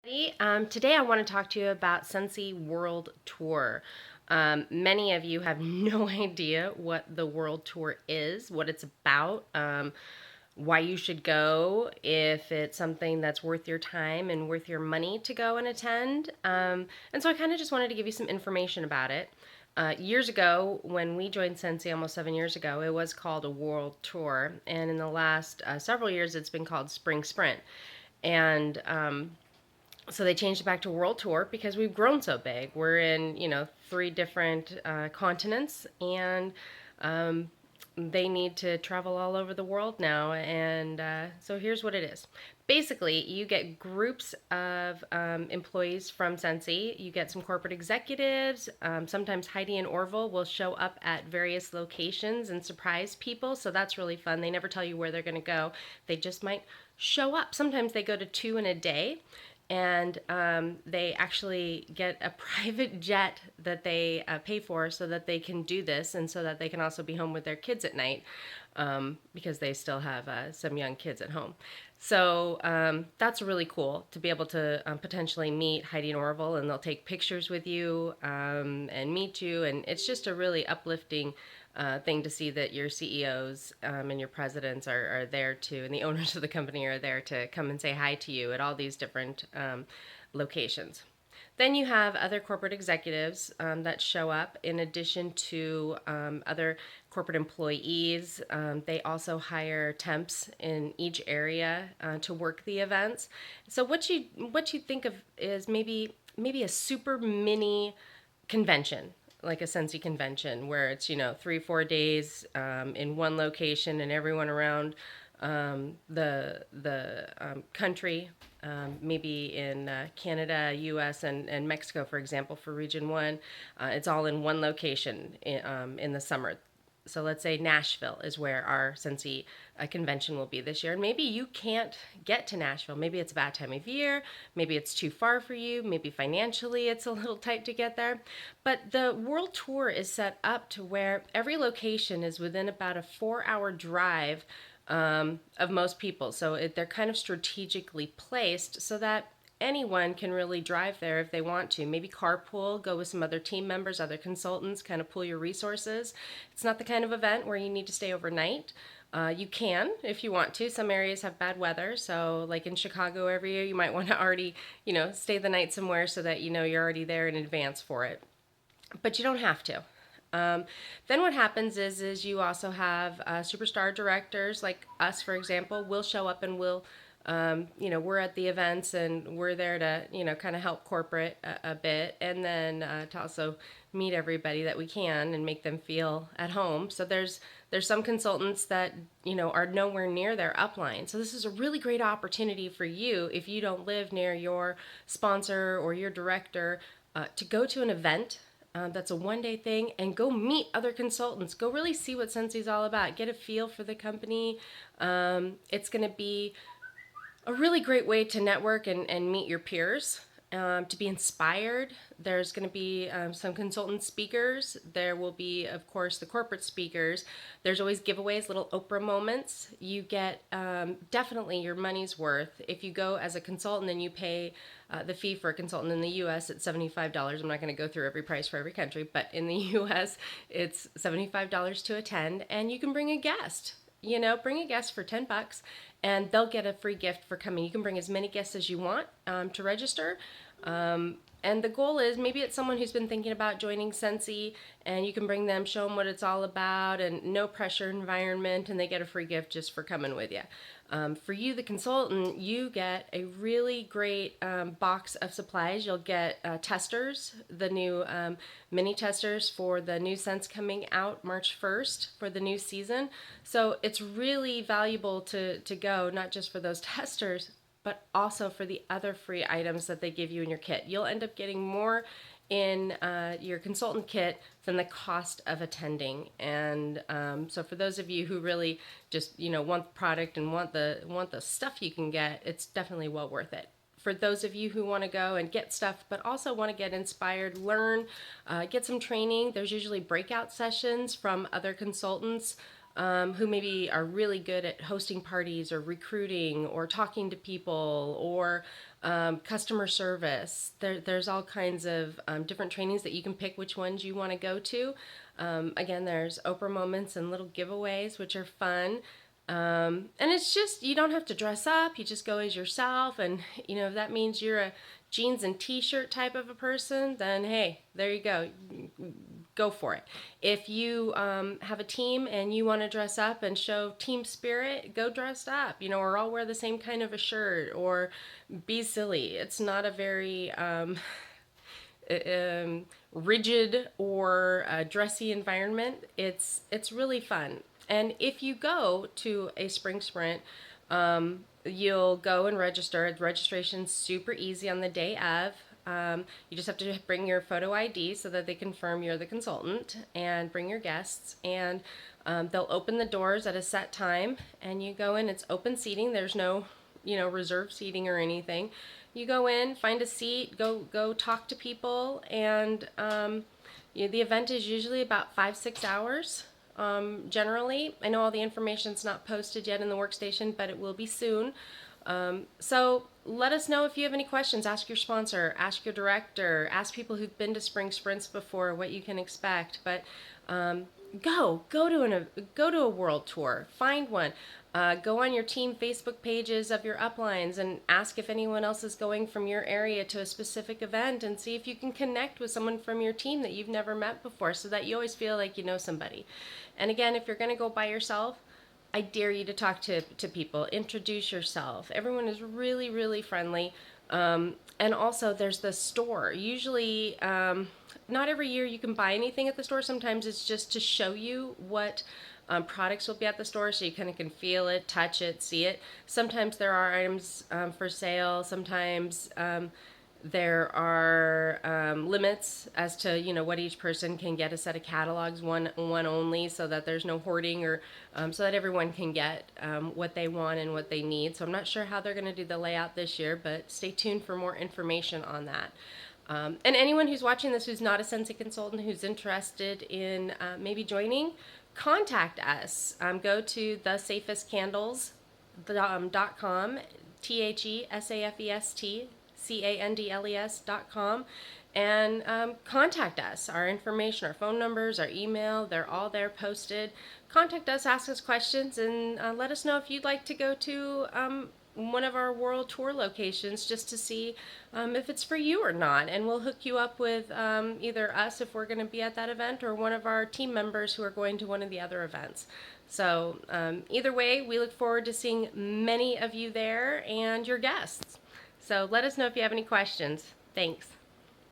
Today I want to talk to you about Scentsy World Tour. Many of you have no idea what the World Tour is, what it's about, why you should go, if it's something that's worth your time and worth your money to go and attend. And so I kind of just wanted to give you some information about it. Years ago, when we joined Scentsy almost 7 years ago, it was called a World Tour. And in the last several years, it's been called Spring Sprint. And so they changed it back to World Tour because we've grown so big. We're in, three different continents, and they need to travel all over the world now. And so here's what it is. Basically, you get groups of employees from Scentsy. You get some corporate executives. Sometimes Heidi and Orville will show up at various locations and surprise people. So that's really fun. They never tell you where they're going to go. They just might show up. Sometimes they go to two in a day, and they actually get a private jet that they pay for so that they can do this, and so that they can also be home with their kids at night, because they still have some young kids at home. So that's really cool to be able to potentially meet Heidi and Orville, and they'll take pictures with you and meet you, and it's just a really uplifting thing to see that your CEOs and your presidents are there to, and the owners of the company are there to come and say hi to you at all these different locations. Then you have other corporate executives that show up in addition to other corporate employees. They also hire temps in each area to work the events. So what you think of is maybe a super mini convention, like a Scentsy convention, where it's 3 4 days in one location, and everyone around the country, maybe in Canada, U.S., and Mexico, for example, for Region One. It's all in one location in the summer. So let's say Nashville is where our Scentsy convention will be this year. And maybe you can't get to Nashville. Maybe it's a bad time of year. Maybe it's too far for you. Maybe financially it's a little tight to get there. But the World Tour is set up to where every location is within about a 4 hour drive of most people. So they're kind of strategically placed so that anyone can really drive there if they want to. Maybe carpool, go with some other team members, other consultants, kind of pool your resources. It's not the kind of event where you need to stay overnight. You can if you want to. Some areas have bad weather, so like in Chicago every year, you might want to already, stay the night somewhere so that you're already there in advance for it. But you don't have to. Then what happens is you also have superstar directors like us, for example. We'll show up and we're at the events, and we're there to, kind of help corporate a bit, and then to also meet everybody that we can and make them feel at home. So there's some consultants that, are nowhere near their upline. So this is a really great opportunity for you if you don't live near your sponsor or your director to go to an event. That's a 1 day thing, and go meet other consultants. Go really see what Scentsy's all about. Get a feel for the company. It's going to be a really great way to network and meet your peers, to be inspired. There's going to be some consultant speakers. There will be, of course, the corporate speakers. There's always giveaways, little Oprah moments. You get definitely your money's worth. If you go as a consultant and you pay the fee for a consultant in the U.S. at $75. I'm not going to go through every price for every country, but in the U.S. it's $75 to attend, and you can bring a guest. Bring a guest for $10, and they'll get a free gift for coming. You can bring as many guests as you want to register. And the goal is, maybe it's someone who's been thinking about joining Scentsy, and you can bring them, show them what it's all about, and no pressure environment, and they get a free gift just for coming with you. For you, the consultant, you get a really great box of supplies. You'll get testers, the new mini testers for the new scents coming out March 1st for the new season. So it's really valuable to go, not just for those testers, but also for the other free items that they give you in your kit. You'll end up getting more in your consultant kit than the cost of attending. And so for those of you who really just want the product and want the stuff you can get, it's definitely well worth it. For those of you who want to go and get stuff, but also want to get inspired, learn, get some training, there's usually breakout sessions from other consultants who maybe are really good at hosting parties or recruiting or talking to people or customer service. There's all kinds of different trainings that you can pick which ones you want to go to. Again, there's Oprah moments and little giveaways, which are fun. And it's just, you don't have to dress up. You just go as yourself. And, if that means you're a jeans and t-shirt type of a person, then hey, there you go. Go for it. If you have a team and you want to dress up and show team spirit, go dressed up, or all wear the same kind of a shirt, or be silly. It's not a very rigid or dressy environment. It's really fun. And if you go to a spring sprint, you'll go and register. Registration's super easy on the day of. You just have to bring your photo ID so that they confirm you're the consultant, and bring your guests. And they'll open the doors at a set time, and you go in. It's open seating. There's no, reserved seating or anything. You go in, find a seat, go talk to people, and the event is usually about 5-6 hours. Generally, I know all the information's not posted yet in the workstation, but it will be soon. So let us know if you have any questions. Ask your sponsor, ask your director, ask people who've been to spring sprints before what you can expect. But go to a world tour, find one. Go on your team Facebook pages of your uplines and ask if anyone else is going from your area to a specific event, and see if you can connect with someone from your team that you've never met before, so that you always feel like you know somebody. And again, if you're going to go by yourself, I dare you to talk to people. Introduce yourself. Everyone is really, really friendly. And also, there's the store. Usually, not every year you can buy anything at the store. Sometimes it's just to show you what products will be at the store, so you kind of can feel it, touch it, see it. Sometimes there are items for sale. Sometimes there are limits as to what each person can get. A set of catalogs, one only, so that there's no hoarding, or so that everyone can get what they want and what they need. So I'm not sure how they're going to do the layout this year, but stay tuned for more information on that. And anyone who's watching this who's not a Scentsy consultant, who's interested in maybe joining, contact us. Go to thesafestcandles.com, THESAFESTCANDLES.com, and contact us. Our information, our phone numbers, our email, they're all there posted. Contact us, ask us questions, and let us know if you'd like to go to one of our World Tour locations, just to see if it's for you or not. And we'll hook you up with either us if we're going to be at that event, or one of our team members who are going to one of the other events. So either way, we look forward to seeing many of you there and your guests. So let us know if you have any questions. Thanks.